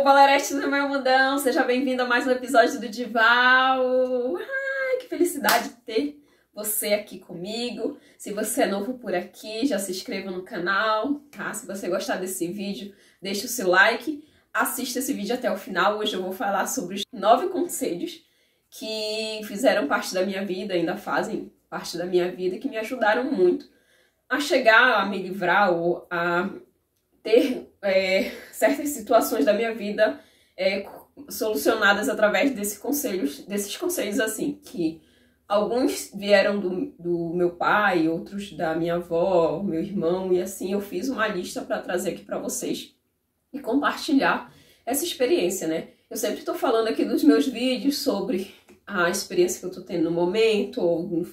Valerete do meu mundão, seja bem-vindo a mais um episódio do Dival. Ai, que felicidade ter você aqui comigo. Se você é novo por aqui, já se inscreva no canal, tá? Se você gostar desse vídeo, deixa o seu like, assista esse vídeo até o final. Hoje eu vou falar sobre os 9 conselhos que fizeram parte da minha vida, ainda fazem parte da minha vida, que me ajudaram muito a chegar, a me livrar ou a ter certas situações da minha vida solucionadas através desses conselhos assim, que alguns vieram do meu pai, outros da minha avó, meu irmão, e assim eu fiz uma lista para trazer aqui para vocês e compartilhar essa experiência, né? Eu sempre estou falando aqui dos meus vídeos sobre a experiência que eu estou tendo no momento, ou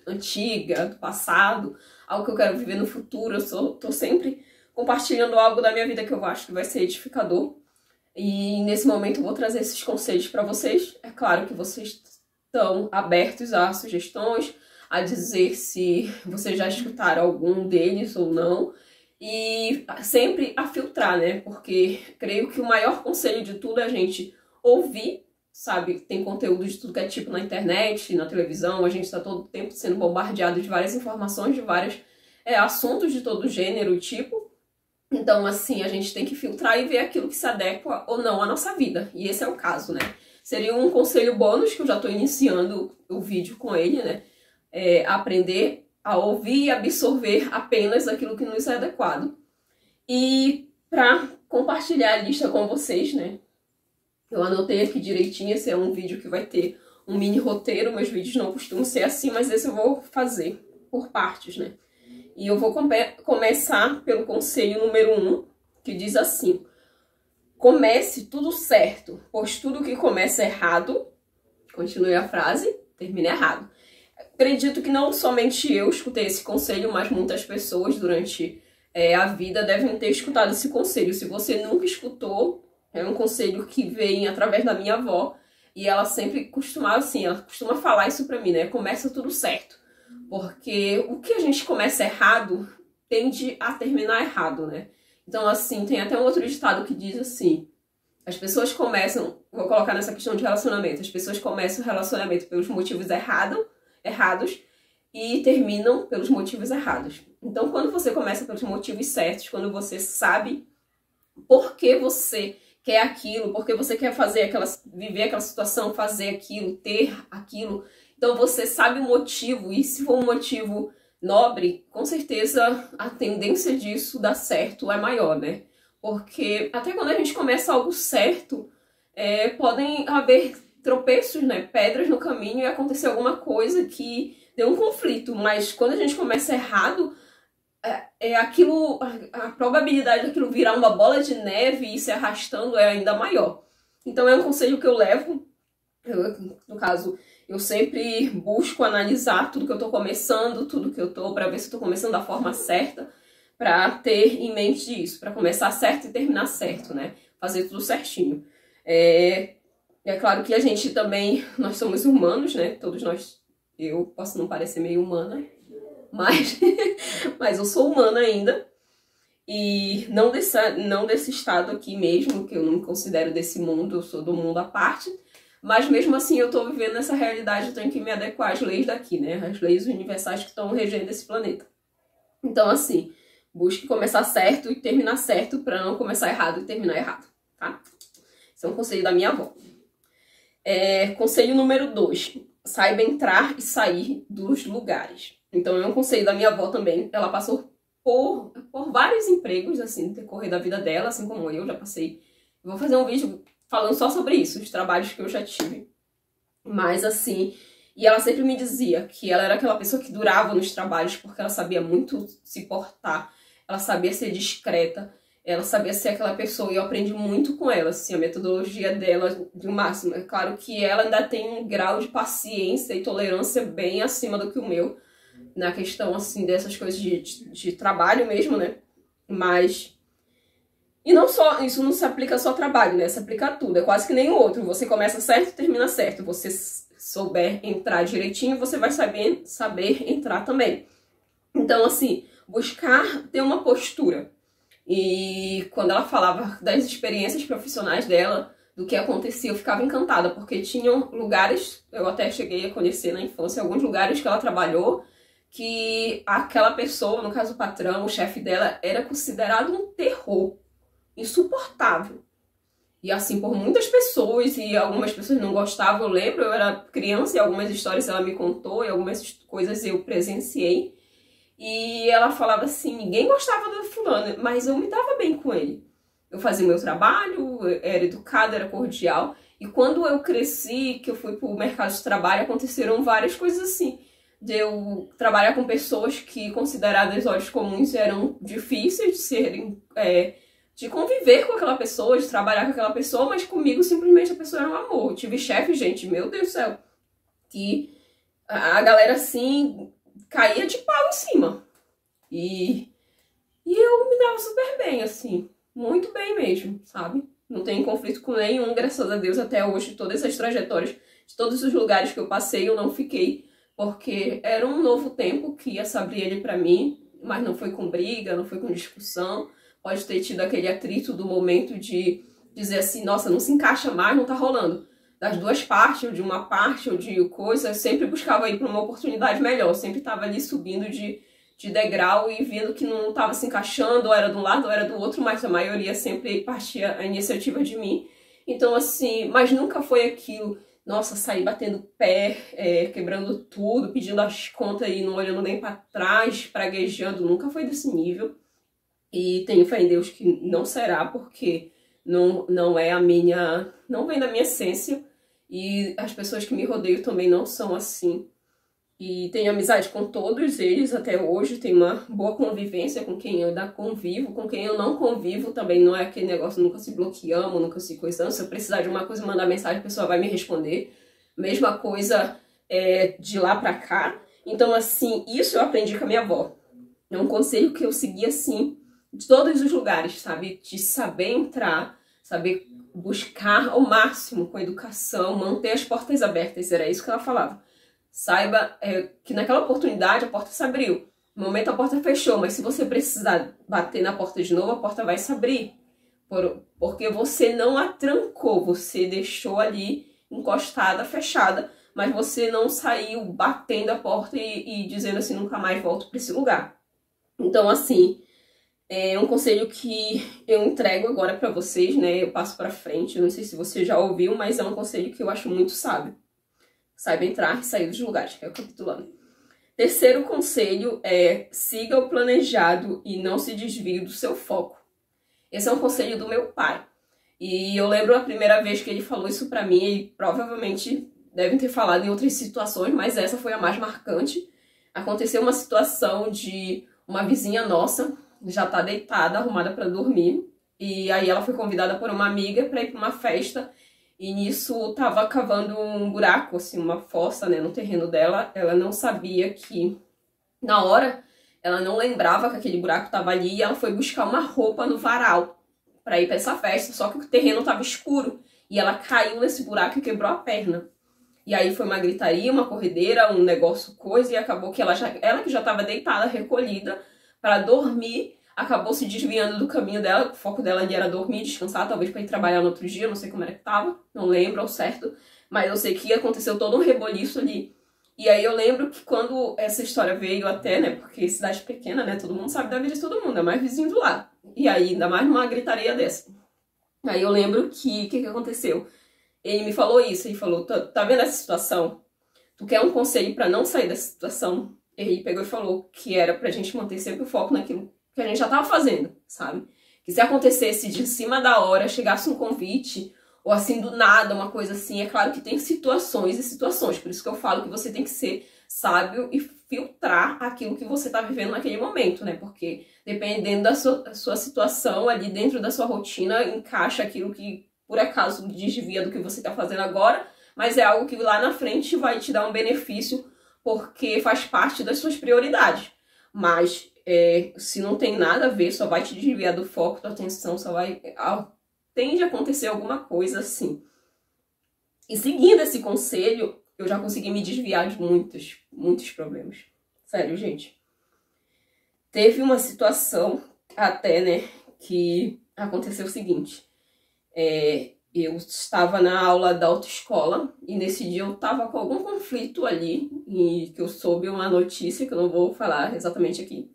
antiga, do passado, algo que eu quero viver no futuro. Eu tô sempre compartilhando algo da minha vida que eu acho que vai ser edificador. E nesse momento eu vou trazer esses conselhos para vocês. É claro que vocês estão abertos a sugestões, a dizer se vocês já escutaram algum deles ou não. E sempre a filtrar, né? Porque creio que o maior conselho de tudo é a gente ouvir, sabe? Tem conteúdo de tudo que é tipo na internet, na televisão. A gente está todo o tempo sendo bombardeado de várias informações, de vários assuntos de todo gênero e tipo. Então, assim, a gente tem que filtrar e ver aquilo que se adequa ou não à nossa vida. E esse é o caso, né? Seria um conselho bônus, que eu já estou iniciando o vídeo com ele, né? Aprender a ouvir e absorver apenas aquilo que nos é adequado. E para compartilhar a lista com vocês, né? Eu anotei aqui direitinho, esse é um vídeo que vai ter um mini roteiro. Meus vídeos não costumam ser assim, mas esse eu vou fazer por partes, né? E eu vou começar pelo conselho número 1, que diz assim: comece tudo certo, pois tudo que começa errado, continue a frase, termina errado. Acredito que não somente eu escutei esse conselho, mas muitas pessoas durante a vida devem ter escutado esse conselho. Se você nunca escutou, é um conselho que vem através da minha avó, e ela sempre costuma falar isso pra mim, né? Começa tudo certo. Porque o que a gente começa errado tende a terminar errado, né? Então, assim, tem até um outro ditado que diz assim: as pessoas começam, vou colocar nessa questão de relacionamento, as pessoas começam o relacionamento pelos motivos errados e terminam pelos motivos errados. Então, quando você começa pelos motivos certos, quando você sabe por que você quer aquilo, por que você quer viver aquela situação, fazer aquilo, ter aquilo, então você sabe o motivo, e se for um motivo nobre, com certeza a tendência disso dar certo é maior, né? Porque até quando a gente começa algo certo, podem haver tropeços, né? Pedras no caminho, e acontecer alguma coisa que dê um conflito. Mas quando a gente começa errado, a probabilidade daquilo virar uma bola de neve e ir se arrastando é ainda maior. Então é um conselho que eu levo. No caso, eu sempre busco analisar tudo que eu tô começando, pra ver se eu tô começando da forma certa, pra ter em mente isso, pra começar certo e terminar certo, né? Fazer tudo certinho. É claro que a gente também, nós somos humanos, né? Todos nós, eu posso não parecer meio humana, mas eu sou humana ainda. E não desse estado aqui mesmo, que eu não me considero desse mundo, eu sou do mundo à parte. Mas mesmo assim eu tô vivendo nessa realidade, eu tenho que me adequar às leis daqui, né? As leis universais que estão regendo esse planeta. Então, assim, busque começar certo e terminar certo para não começar errado e terminar errado, tá? Esse é um conselho da minha avó. Conselho número 2. Saiba entrar e sair dos lugares. Então é um conselho da minha avó também. Ela passou por vários empregos, assim, no decorrer da vida dela, assim como eu já passei. Eu vou fazer um vídeo falando só sobre isso, os trabalhos que eu já tive. Mas assim, e ela sempre me dizia que ela era aquela pessoa que durava nos trabalhos porque ela sabia muito se portar, ela sabia ser discreta, ela sabia ser aquela pessoa, e eu aprendi muito com ela, assim, a metodologia dela de máximo. É claro que ela ainda tem um grau de paciência e tolerância bem acima do que o meu, na questão, assim, dessas coisas de trabalho mesmo, né? Mas... E não só, isso não se aplica só ao trabalho, né? Se aplica a tudo, é quase que nem o outro. Você começa certo e termina certo. Você souber entrar direitinho, você vai saber entrar também. Então, assim, buscar ter uma postura. E quando ela falava das experiências profissionais dela, do que acontecia, eu ficava encantada, porque tinham lugares, eu até cheguei a conhecer na infância, alguns lugares que ela trabalhou, que aquela pessoa, no caso o patrão, o chefe dela, era considerado um terror, insuportável. E assim, por muitas pessoas, e algumas pessoas não gostavam, eu lembro, eu era criança e algumas histórias ela me contou, e algumas coisas eu presenciei. E ela falava assim, ninguém gostava do fulano, mas eu me dava bem com ele. Eu fazia o meu trabalho, era educada, era cordial. E quando eu cresci, que eu fui pro mercado de trabalho, aconteceram várias coisas assim. De eu trabalhar com pessoas que, consideradas olhos comuns, eram difíceis de serem... de conviver com aquela pessoa, de trabalhar com aquela pessoa, mas comigo simplesmente a pessoa era um amor. Eu tive chefe, gente, meu Deus do céu, que a galera assim caía de pau em cima. E eu me dava super bem, assim, muito bem mesmo, sabe? Não tenho conflito com nenhum, graças a Deus, até hoje, todas essas trajetórias, de todos os lugares que eu passei, eu não fiquei, porque era um novo tempo que ia se abrir ele pra mim, mas não foi com briga, não foi com discussão. Pode ter tido aquele atrito do momento de dizer assim, nossa, não se encaixa mais, não tá rolando. Das duas partes, ou de uma parte, ou de coisa, eu sempre buscava ir para uma oportunidade melhor. Eu sempre estava ali subindo de degrau e vendo que não estava se encaixando, ou era de um lado, ou era do outro, mas a maioria sempre partia a iniciativa de mim. Então, assim, mas nunca foi aquilo, nossa, sair batendo pé, quebrando tudo, pedindo as contas e não olhando nem para trás, praguejando, nunca foi desse nível. E tenho fé em Deus que não será, porque não é a minha... não vem da minha essência. E as pessoas que me rodeiam também não são assim. E tenho amizade com todos eles até hoje. Tenho uma boa convivência com quem eu ainda convivo. Com quem eu não convivo também não é aquele negócio, nunca se bloqueamos, nunca se coisando. Se eu precisar de uma coisa, mandar mensagem, a pessoa vai me responder. Mesma coisa de lá pra cá. Então, assim, isso eu aprendi com a minha avó. É um conselho que eu segui, assim, de todos os lugares, sabe? De saber entrar, saber buscar ao máximo com educação, manter as portas abertas, era isso que ela falava. Saiba que naquela oportunidade a porta se abriu. No momento a porta fechou, mas se você precisar bater na porta de novo, a porta vai se abrir. Porque você não a trancou, você deixou ali encostada, fechada, mas você não saiu batendo a porta e dizendo assim, nunca mais volto para esse lugar. Então, assim, é um conselho que eu entrego agora pra vocês, né? Eu passo pra frente, eu não sei se você já ouviu, mas é um conselho que eu acho muito sábio. Saiba entrar e sair dos lugares, que é o capitulando. Terceiro conselho é siga o planejado e não se desvie do seu foco. Esse é um conselho do meu pai. E eu lembro a primeira vez que ele falou isso pra mim, ele provavelmente deve ter falado em outras situações, mas essa foi a mais marcante. Aconteceu uma situação de uma vizinha nossa, já tá deitada, arrumada pra dormir, e aí ela foi convidada por uma amiga pra ir pra uma festa, e nisso tava cavando um buraco, assim, uma fossa, né, no terreno dela. Ela não sabia que, na hora, ela não lembrava que aquele buraco tava ali, e ela foi buscar uma roupa no varal pra ir pra essa festa, só que o terreno tava escuro, e ela caiu nesse buraco e quebrou a perna. E aí foi uma gritaria, uma corredeira, um negócio, coisa, e acabou que ela que já estava deitada, recolhida, para dormir, acabou se desviando do caminho dela. O foco dela ali era dormir, descansar, talvez para ir trabalhar no outro dia, não sei como era que tava, não lembro ao certo, mas eu sei que aconteceu todo um reboliço ali. E aí eu lembro que quando essa história veio até, né, porque cidade pequena, né, todo mundo sabe da vida de todo mundo, é mais vizinho do lado. E aí, ainda mais numa gritaria dessa. Aí eu lembro que, o que aconteceu? Ele me falou isso, ele falou, tá vendo essa situação? Tu quer um conselho pra não sair dessa situação? Ele pegou e falou que era pra gente manter sempre o foco naquilo que a gente já tava fazendo, sabe? Que se acontecesse de cima da hora, chegasse um convite, ou assim do nada, uma coisa assim, é claro que tem situações e situações, por isso que eu falo que você tem que ser sábio e filtrar aquilo que você tá vivendo naquele momento, né? Porque dependendo da sua situação ali dentro da sua rotina, encaixa aquilo que por acaso desvia do que você está fazendo agora, mas é algo que lá na frente vai te dar um benefício porque faz parte das suas prioridades. Mas se não tem nada a ver, só vai te desviar do foco, da atenção, só vai... tende a acontecer alguma coisa assim. E seguindo esse conselho, eu já consegui me desviar de muitos problemas. Sério, gente. Teve uma situação até, né, que aconteceu o seguinte. Eu estava na aula da autoescola e nesse dia eu estava com algum conflito ali, e que eu soube uma notícia que eu não vou falar exatamente aqui.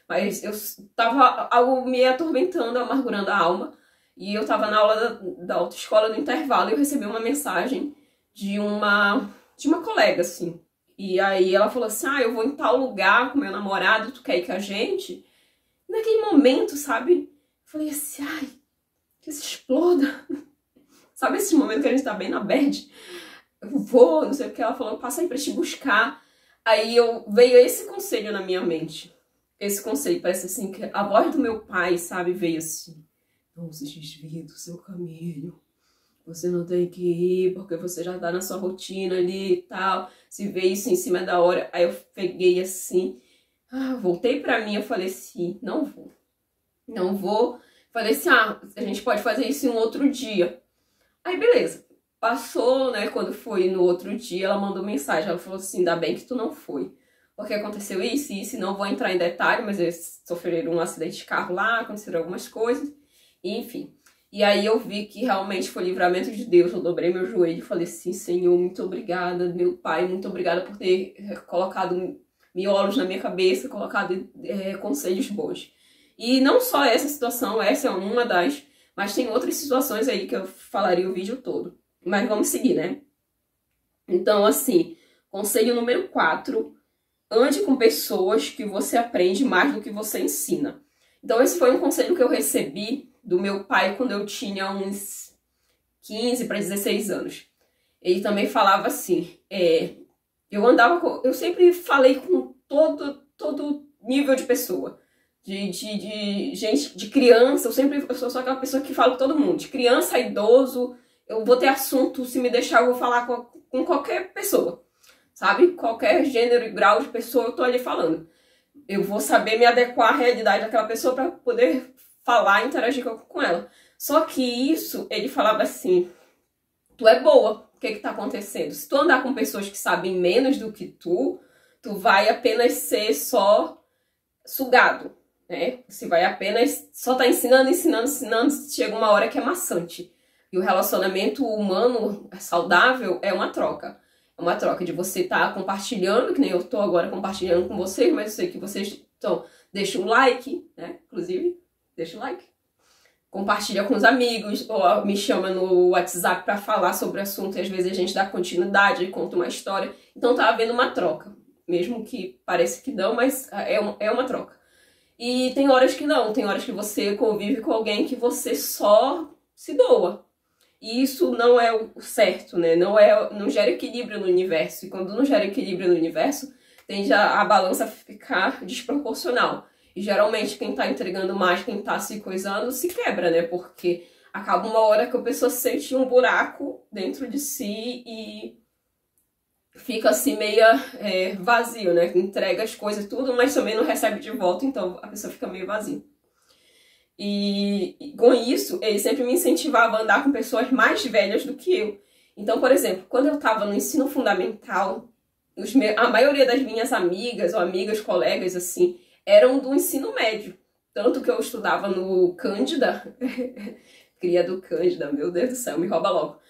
Mas eu estava algo me atormentando, amargurando a alma. E eu estava na aula da autoescola no intervalo e eu recebi uma mensagem de uma colega, assim. E aí ela falou assim, eu vou em tal lugar com meu namorado, tu quer ir com a gente? E naquele momento, sabe, eu falei assim, que se exploda. Sabe esse momento que a gente tá bem na bad? Eu vou, não sei o que, ela falou, passa aí pra te buscar. Aí veio esse conselho na minha mente. Esse conselho, parece assim, que a voz do meu pai, sabe, veio assim. Não se desvie do seu caminho. Você não tem que ir porque você já tá na sua rotina ali e tal. Se vê isso em cima da hora. Aí eu peguei assim, voltei pra mim, eu falei assim, não vou. Não vou. Falei assim, a gente pode fazer isso em um outro dia. Aí beleza. Passou, né, quando foi no outro dia, ela mandou mensagem. Ela falou assim, ainda bem que tu não foi. Porque aconteceu isso e isso, não vou entrar em detalhe, mas eles sofreram um acidente de carro lá, aconteceram algumas coisas. Enfim, e aí eu vi que realmente foi livramento de Deus. Eu dobrei meu joelho e falei assim, Senhor, muito obrigada, meu Pai, muito obrigada por ter colocado miolos na minha cabeça, colocado conselhos bons. E não só essa situação, essa é uma das, mas tem outras situações aí que eu falaria o vídeo todo. Mas vamos seguir, né? Então, assim, conselho número 4, ande com pessoas que você aprende mais do que você ensina. Então esse foi um conselho que eu recebi do meu pai quando eu tinha uns 15 para 16 anos. Ele também falava assim, eu sempre falei com todo nível de pessoa, de gente, de criança, eu sou só aquela pessoa que fala com todo mundo, de criança a idoso, eu vou ter assunto, se me deixar eu vou falar com qualquer pessoa, sabe? Qualquer gênero e grau de pessoa eu tô ali falando. Eu vou saber me adequar à realidade daquela pessoa para poder falar e interagir com ela. Só que isso, ele falava assim, tu é boa, o que tá acontecendo? Se tu andar com pessoas que sabem menos do que tu vai apenas ser só sugado, né? Você vai apenas só tá ensinando, chega uma hora que é maçante. E o relacionamento humano saudável é uma troca. É uma troca de você estar compartilhando, que nem eu tô agora compartilhando com vocês, mas eu sei que vocês estão... Deixa o like, né? Inclusive, deixa o like. Compartilha com os amigos, ou me chama no WhatsApp para falar sobre o assunto, e às vezes a gente dá continuidade, conta uma história. Então tá havendo uma troca. Mesmo que pareça que não, mas é uma troca. E tem horas que não, tem horas que você convive com alguém que você só se doa. E isso não é o certo, né? Não gera equilíbrio no universo. E quando não gera equilíbrio no universo, tende a balança ficar desproporcional. E geralmente quem tá entregando mais, quem tá se coisando, se quebra, né? Porque acaba uma hora que a pessoa sente um buraco dentro de si e fica assim meio vazio, né? Entrega as coisas tudo, mas também não recebe de volta, então a pessoa fica meio vazia. E com isso, ele sempre me incentivava a andar com pessoas mais velhas do que eu. Então, por exemplo, quando eu estava no ensino fundamental, a maioria das minhas amigas ou amigas, colegas, assim, eram do ensino médio. Tanto que eu estudava no Cândida, cria do Cândida, meu Deus do céu, me rouba logo.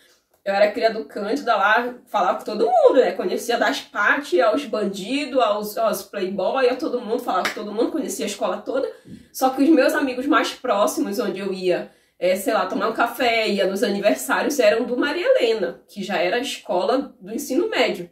Eu era cria do Cândida lá, falava com todo mundo, né? Conhecia das Paty aos bandidos, aos playboy, a todo mundo, falava com todo mundo, conhecia a escola toda. Só que os meus amigos mais próximos, onde eu ia, sei lá, tomar um café, ia nos aniversários, eram do Maria Helena, que já era a escola do ensino médio.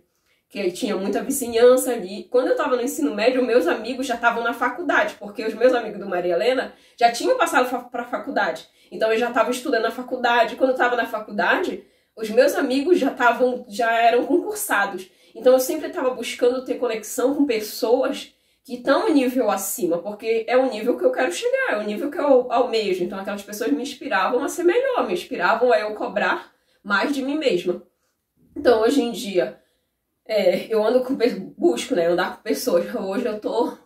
Que tinha muita vizinhança ali. Quando eu estava no ensino médio, meus amigos já estavam na faculdade, porque os meus amigos do Maria Helena já tinham passado para a faculdade. Então eu já estava estudando na faculdade. Quando eu estava na faculdade, os meus amigos já eram concursados. Então eu sempre estava buscando ter conexão com pessoas que estão um nível acima, porque é o nível que eu quero chegar, é o nível que eu almejo. Então aquelas pessoas me inspiravam a ser melhor, me inspiravam a eu cobrar mais de mim mesma. Então hoje em dia, eu ando busco, né, andar com pessoas. Hoje eu tô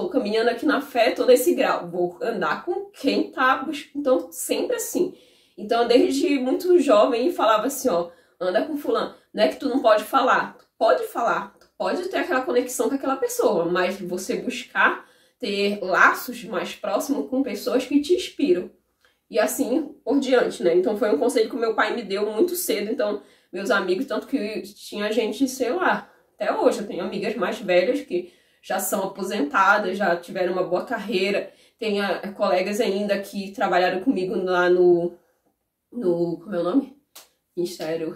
caminhando aqui na fé, tô nesse grau. Vou andar com quem tá buscando. Então, sempre assim. Então, desde muito jovem, falava assim, ó, anda com fulano. Não é que tu não pode falar. Tu pode falar. Tu pode ter aquela conexão com aquela pessoa. Mas você buscar ter laços mais próximos com pessoas que te inspiram. E assim por diante, né? Então foi um conselho que o meu pai me deu muito cedo. Então, meus amigos, tanto que tinha gente, sei lá, até hoje eu tenho amigas mais velhas que já são aposentadas, já tiveram uma boa carreira. Tenho colegas ainda que trabalharam comigo lá no como é o nome? Ministério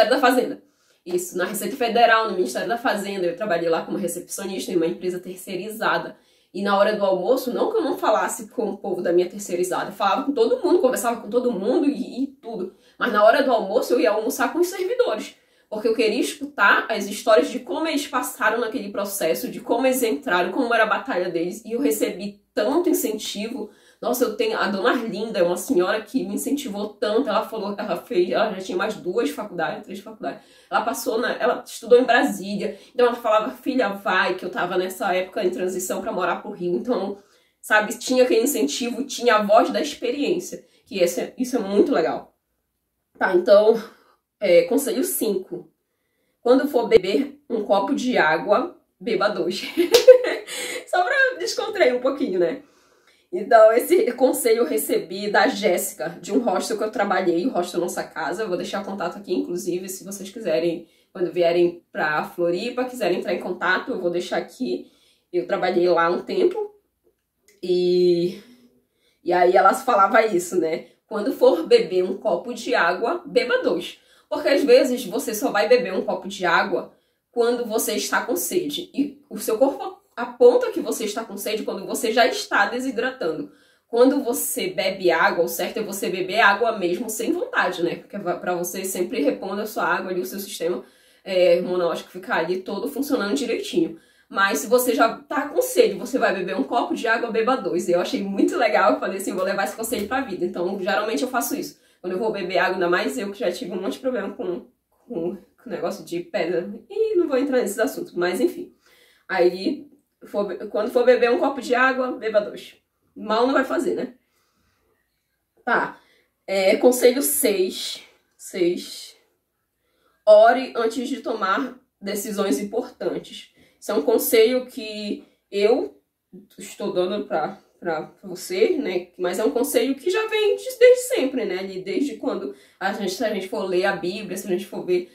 da Fazenda. Isso, na Receita Federal, no Ministério da Fazenda. Eu trabalhei lá como recepcionista em uma empresa terceirizada. E na hora do almoço, não que eu não falasse com o povo da minha terceirizada, eu falava com todo mundo, conversava com todo mundo e tudo. Mas na hora do almoço eu ia almoçar com os servidores, porque eu queria escutar as histórias de como eles passaram naquele processo, de como eles entraram, como era a batalha deles. E eu recebi tanto incentivo. Nossa, eu tenho a dona Arlinda, uma senhora que me incentivou tanto. Ela falou que ela já tinha mais 3 faculdades. Ela estudou em Brasília. Então ela falava, filha, vai, que eu tava nessa época em transição para morar pro Rio. Então, sabe, tinha aquele incentivo, tinha a voz da experiência, que isso é muito legal. Tá, então, conselho 5. Quando for beber um copo de água, beba 2. Só pra descontrair um pouquinho, né? Então, esse conselho eu recebi da Jéssica, de um hostel que eu trabalhei, o hostel Nossa Casa. Eu vou deixar o contato aqui, inclusive, se vocês quiserem, quando vierem pra Floripa, quiserem entrar em contato, eu vou deixar aqui. Eu trabalhei lá um tempo e aí elas falavam isso, né? Quando for beber um copo de água, beba 2. Porque às vezes você só vai beber um copo de água quando você está com sede. E o seu corpo aponta que você está com sede quando você já está desidratando. Quando você bebe água, o certo é você beber água mesmo sem vontade, né? Porque para você sempre repondo a sua água ali, o seu sistema imunológico ficar ali todo funcionando direitinho. Mas se você já tá com sede, você vai beber um copo de água, beba 2. Eu achei muito legal, eu falei assim, vou levar esse conselho pra vida. Então, geralmente eu faço isso. Quando eu vou beber água, ainda mais eu que já tive um monte de problema com negócio de pedra. E não vou entrar nesses assuntos, mas enfim. Aí, quando for beber um copo de água, beba 2. Mal não vai fazer, né? Tá. Conselho 6. Ore antes de tomar decisões importantes. Isso é um conselho que eu estou dando pra você, né? Mas é um conselho que já vem desde sempre, né? Desde quando se a gente for ler a Bíblia, se a gente for ver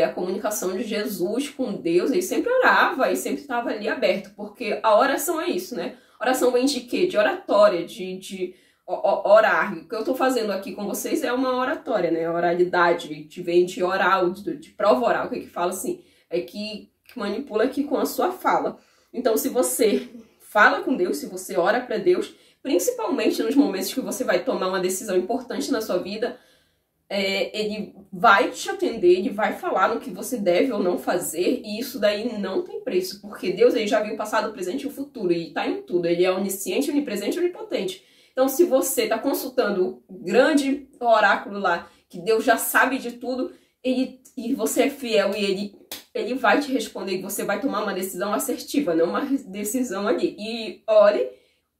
a comunicação de Jesus com Deus, ele sempre orava e sempre estava ali aberto, porque a oração é isso, né? Oração vem de quê? De oratória, de orar. O que eu tô fazendo aqui com vocês é uma oratória, né? Oralidade, vem de oral, de prova oral, o que fala assim? É que manipula aqui com a sua fala. Então, se você fala com Deus, se você ora para Deus, principalmente nos momentos que você vai tomar uma decisão importante na sua vida, ele vai te atender, ele vai falar no que você deve ou não fazer, e isso daí não tem preço, porque Deus ele já viu o passado, o presente e o futuro, e tá em tudo, ele é onisciente, onipresente e onipotente. Então, se você está consultando o grande oráculo lá, que Deus já sabe de tudo, e você é fiel e ele vai te responder e você vai tomar uma decisão assertiva, não uma decisão ali. E ore,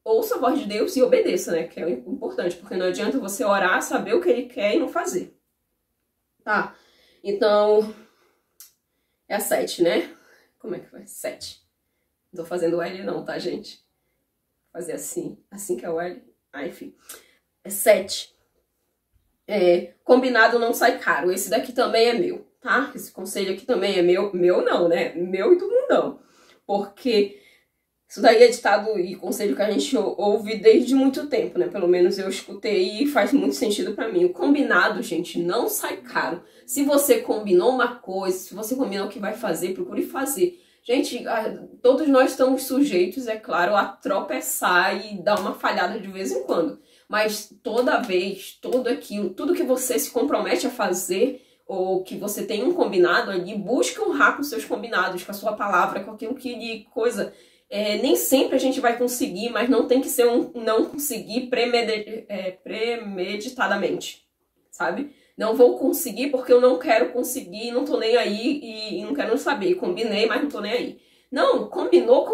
ouça a voz de Deus e obedeça, né? Que é importante, porque não adianta você orar, saber o que ele quer e não fazer. Tá? Então, é a 7, né? Como é que foi? 7. Não tô fazendo o L não, tá, gente? Vou fazer assim que é o L. Enfim. É 7. Combinado não sai caro. Esse daqui também é meu, tá? Esse conselho aqui também é meu. Meu não, né? Meu e do mundão. Porque isso daí é ditado e conselho que a gente ouve desde muito tempo, né? Pelo menos eu escutei e faz muito sentido pra mim. O combinado, gente, não sai caro. Se você combinou uma coisa, se você combinou o que vai fazer, procure fazer. Gente, todos nós estamos sujeitos, é claro, a tropeçar e dar uma falhada de vez em quando. Mas toda vez, tudo que você se compromete a fazer, ou que você tem um combinado ali, busque honrar com seus combinados, com a sua palavra, com aquilo que lhe coisa. Nem sempre a gente vai conseguir, mas não tem que ser um não conseguir premeditadamente, sabe? Não vou conseguir porque eu não quero conseguir, não tô nem aí e não quero saber. Combinei, mas não tô nem aí. Não, combinou.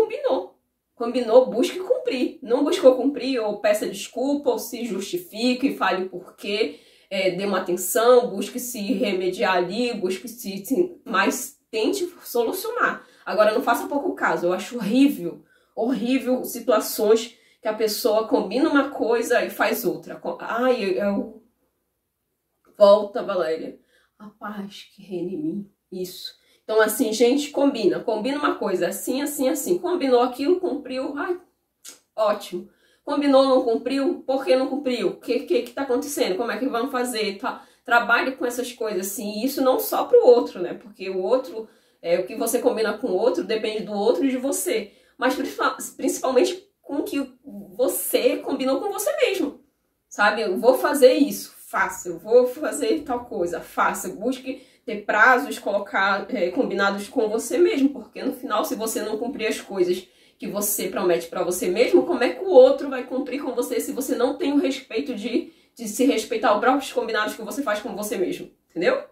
Combinou, busque cumprir. Não buscou cumprir, ou peça desculpa, ou se justifique, fale o porquê, dê uma atenção, busque se remediar ali, mas tente solucionar. Agora, não faça pouco caso. Eu acho horrível horrível situações que a pessoa combina uma coisa e faz outra. Ai, volta, Valéria. A paz que reina em mim. Isso. Então, assim, gente, combina uma coisa assim, assim, assim. Combinou aquilo, cumpriu. Ai, ótimo. Combinou, não cumpriu? Por que não cumpriu? O que tá acontecendo? Como é que vamos fazer? Tá? Trabalhe com essas coisas, assim. E isso não só pro outro, né? Porque o outro, o que você combina com o outro depende do outro e de você. Mas principalmente com o que você combinou com você mesmo. Sabe? Eu vou fazer isso, faça. Eu vou fazer tal coisa, faça. Busque ter prazos, colocar combinados com você mesmo. Porque no final, se você não cumprir as coisas que você promete para você mesmo, como é que o outro vai cumprir com você se você não tem o respeito de se respeitar os próprios combinados que você faz com você mesmo, entendeu?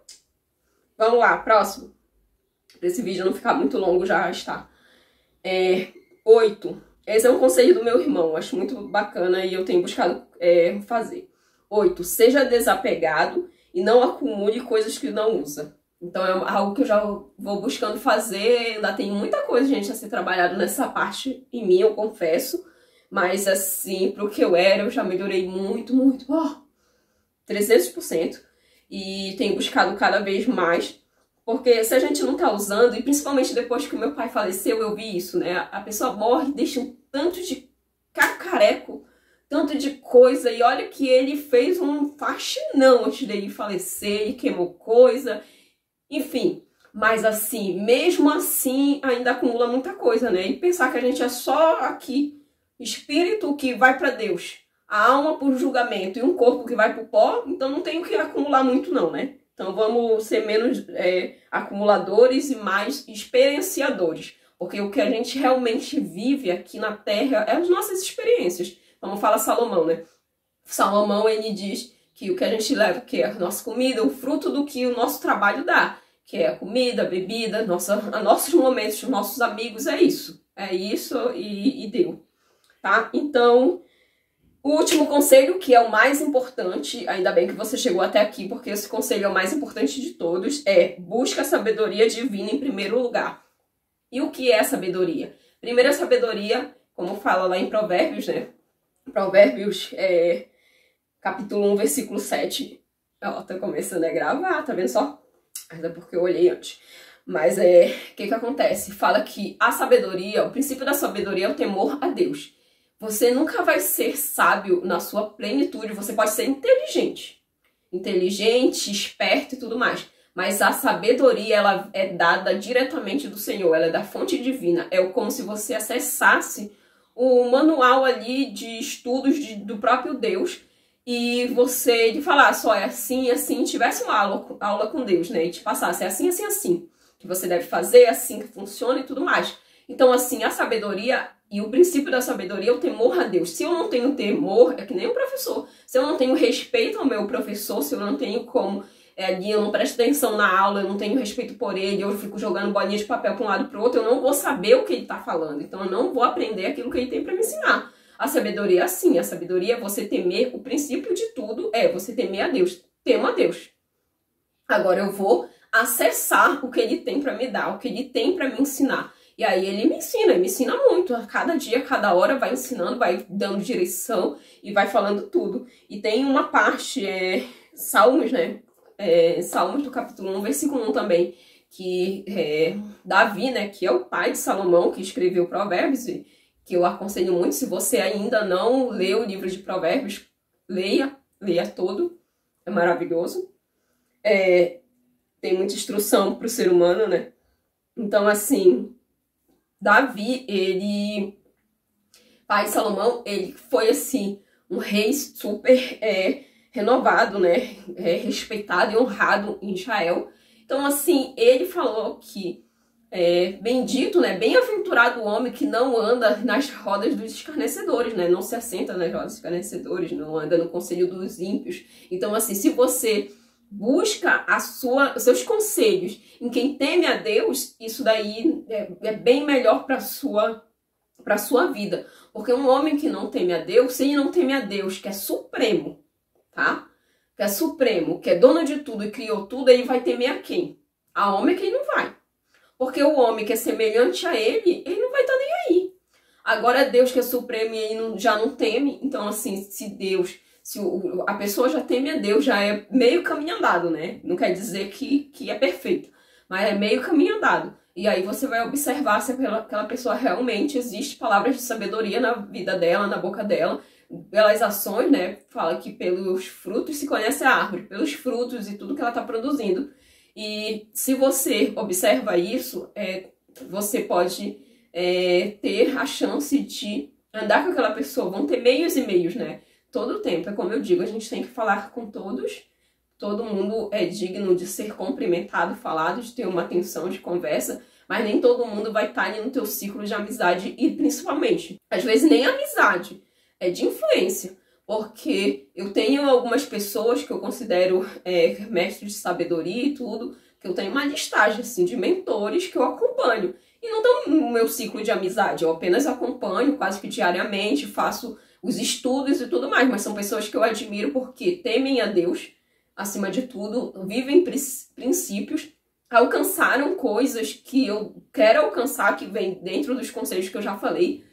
Vamos lá, próximo. Para esse vídeo não ficar muito longo, já está. 8. Esse é um conselho do meu irmão, acho muito bacana e eu tenho buscado fazer. 8. Seja desapegado e não acumule coisas que não usa. Então é algo que eu já vou buscando fazer, ainda tem muita coisa, gente, a ser trabalhado nessa parte em mim, eu confesso. Mas assim, pro que eu era, eu já melhorei muito, 300%. E tenho buscado cada vez mais. Porque se a gente não tá usando, e principalmente depois que o meu pai faleceu, eu vi isso, né? A pessoa morre e deixa um tanto de cacareco, tanto de coisa. E olha que ele fez um faxinão antes dele falecer, ele queimou coisa. Enfim, mas assim, mesmo assim, ainda acumula muita coisa, né? E pensar que a gente é só aqui, espírito que vai para Deus, a alma por julgamento e um corpo que vai pro pó, então não tem o que acumular muito não, né? Então vamos ser menos acumuladores e mais experienciadores, porque o que a gente realmente vive aqui na Terra é as nossas experiências. Vamos falar Salomão, né? Salomão, ele diz que o que a gente leva, que é a nossa comida, o fruto do que o nosso trabalho dá, que é a comida, a bebida, nossos momentos, nossos amigos, é isso. É isso e deu, tá? Então, o último conselho, que é o mais importante, ainda bem que você chegou até aqui, porque esse conselho é o mais importante de todos, busca a sabedoria divina em primeiro lugar. E o que é a sabedoria? Primeiro, a sabedoria, como fala lá em Provérbios, né? Provérbios, capítulo 1, versículo 7. Ó, tô começando a gravar, tá vendo só? Mas é porque eu olhei antes. Mas o que acontece? Fala que a sabedoria, o princípio da sabedoria é o temor a Deus. Você nunca vai ser sábio na sua plenitude, você pode ser inteligente, esperto e tudo mais. Mas a sabedoria, ela é dada diretamente do Senhor, ela é da fonte divina. É como se você acessasse o manual ali de estudos do próprio Deus e você de falar só é assim, assim, tivesse uma aula com Deus, né? E te passasse, é assim, assim, assim, que você deve fazer, assim que funciona e tudo mais. Então, assim, a sabedoria e o princípio da sabedoria é o temor a Deus. Se eu não tenho temor, é que nem o professor. Se eu não tenho respeito ao meu professor, se eu não tenho como ali, eu não presto atenção na aula, eu não tenho respeito por ele, eu fico jogando bolinha de papel para um lado e para o outro, eu não vou saber o que ele está falando. Então, eu não vou aprender aquilo que ele tem para me ensinar. A sabedoria é assim, a sabedoria é você temer, o princípio de tudo é você temer a Deus. Temo a Deus. Agora eu vou acessar o que ele tem para me dar, o que ele tem para me ensinar. E aí ele me ensina muito. A cada dia, a cada hora vai ensinando, vai dando direção e vai falando tudo. E tem uma parte, Salmos, né? Salmos do capítulo 1, versículo 1 também, que Davi, né, que é o pai de Salomão, que escreveu Provérbios, que eu aconselho muito, se você ainda não leu o livro de Provérbios, leia todo, é maravilhoso. Tem muita instrução para o ser humano, né? Então, assim, Davi, pai de Salomão, ele foi, assim, um rei super renovado, né? Respeitado e honrado em Israel. Então, assim, ele falou que bendito, né? Bem-aventurado o homem que não anda nas rodas dos escarnecedores, né? Não se assenta nas rodas dos escarnecedores, não anda no conselho dos ímpios. Então, assim, se você busca os seus conselhos em quem teme a Deus, isso daí é bem melhor para a sua vida. Porque um homem que não teme a Deus, se ele não teme a Deus, que é supremo, tá? Que é supremo, que é dono de tudo e criou tudo, ele vai temer a quem? A homem que ele não vai. Porque o homem que é semelhante a ele não vai estar nem aí. Agora Deus que é supremo e aí já não teme, então assim, se a pessoa já teme a Deus, já é meio caminho andado, né? Não quer dizer que é perfeito, mas é meio caminho andado. E aí você vai observar se aquela pessoa realmente existe palavras de sabedoria na vida dela, na boca dela, pelas ações, né? Fala que pelos frutos se conhece a árvore, pelos frutos e tudo que ela está produzindo. E se você observa isso, você pode ter a chance de andar com aquela pessoa. Vão ter meios e meios, né? Todo o tempo. É como eu digo, a gente tem que falar com todos. Todo mundo é digno de ser cumprimentado, falado, de ter uma atenção de conversa, mas nem todo mundo vai estar ali no teu ciclo de amizade e principalmente, às vezes nem amizade, é de influência. Porque eu tenho algumas pessoas que eu considero mestres de sabedoria e tudo, que eu tenho uma listagem assim, de mentores que eu acompanho. E não estão no meu ciclo de amizade, eu apenas acompanho quase que diariamente, faço os estudos e tudo mais, mas são pessoas que eu admiro porque temem a Deus, acima de tudo, vivem princípios, alcançaram coisas que eu quero alcançar, que vem dentro dos conselhos que eu já falei,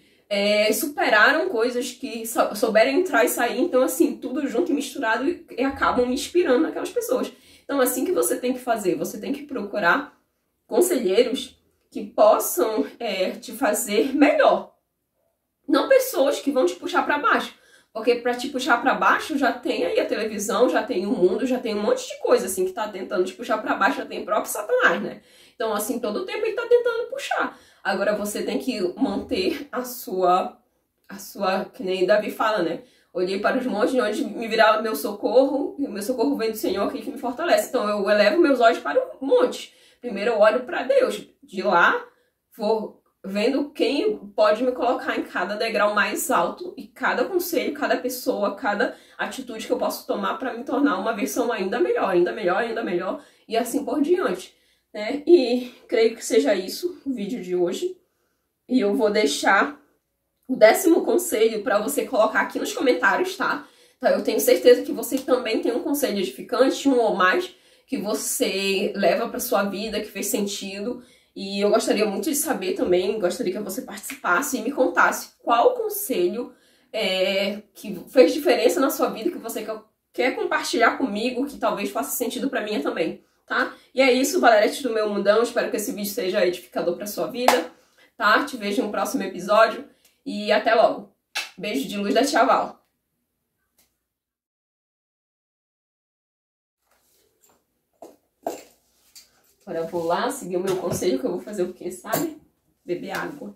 superaram coisas que souberam entrar e sair, então assim, tudo junto e misturado e acabam me inspirando naquelas pessoas. Então assim que você tem que fazer, você tem que procurar conselheiros que possam te fazer melhor. Não pessoas que vão te puxar para baixo. Porque para te puxar para baixo já tem aí a televisão, já tem o mundo, já tem um monte de coisa assim que tá tentando te puxar para baixo, já tem o próprio Satanás, né? Então assim, todo o tempo ele tá tentando puxar. Agora você tem que manter a sua, que nem Davi fala, né? Olhei para os montes de onde me virá meu socorro, e o meu socorro vem do Senhor, aquele que me fortalece. Então eu elevo meus olhos para o monte. Primeiro eu olho para Deus. De lá vou vendo quem pode me colocar em cada degrau mais alto e cada conselho, cada pessoa, cada atitude que eu posso tomar para me tornar uma versão ainda melhor, ainda melhor, ainda melhor e assim por diante, né? E creio que seja isso o vídeo de hoje. E eu vou deixar o 10º conselho para você colocar aqui nos comentários, tá? Então, eu tenho certeza que você também tem um conselho edificante, um ou mais, que você leva para sua vida, que fez sentido. E eu gostaria muito de saber também, gostaria que você participasse e me contasse qual conselho que fez diferença na sua vida, que você quer compartilhar comigo, que talvez faça sentido pra mim também, tá? E é isso, Valerete do Meu Mundão, espero que esse vídeo seja edificador pra sua vida, tá? Te vejo no próximo episódio e até logo. Beijo de luz da Tia Val. Agora eu vou lá seguir o meu conselho, que eu vou fazer o quê, sabe? Beber água.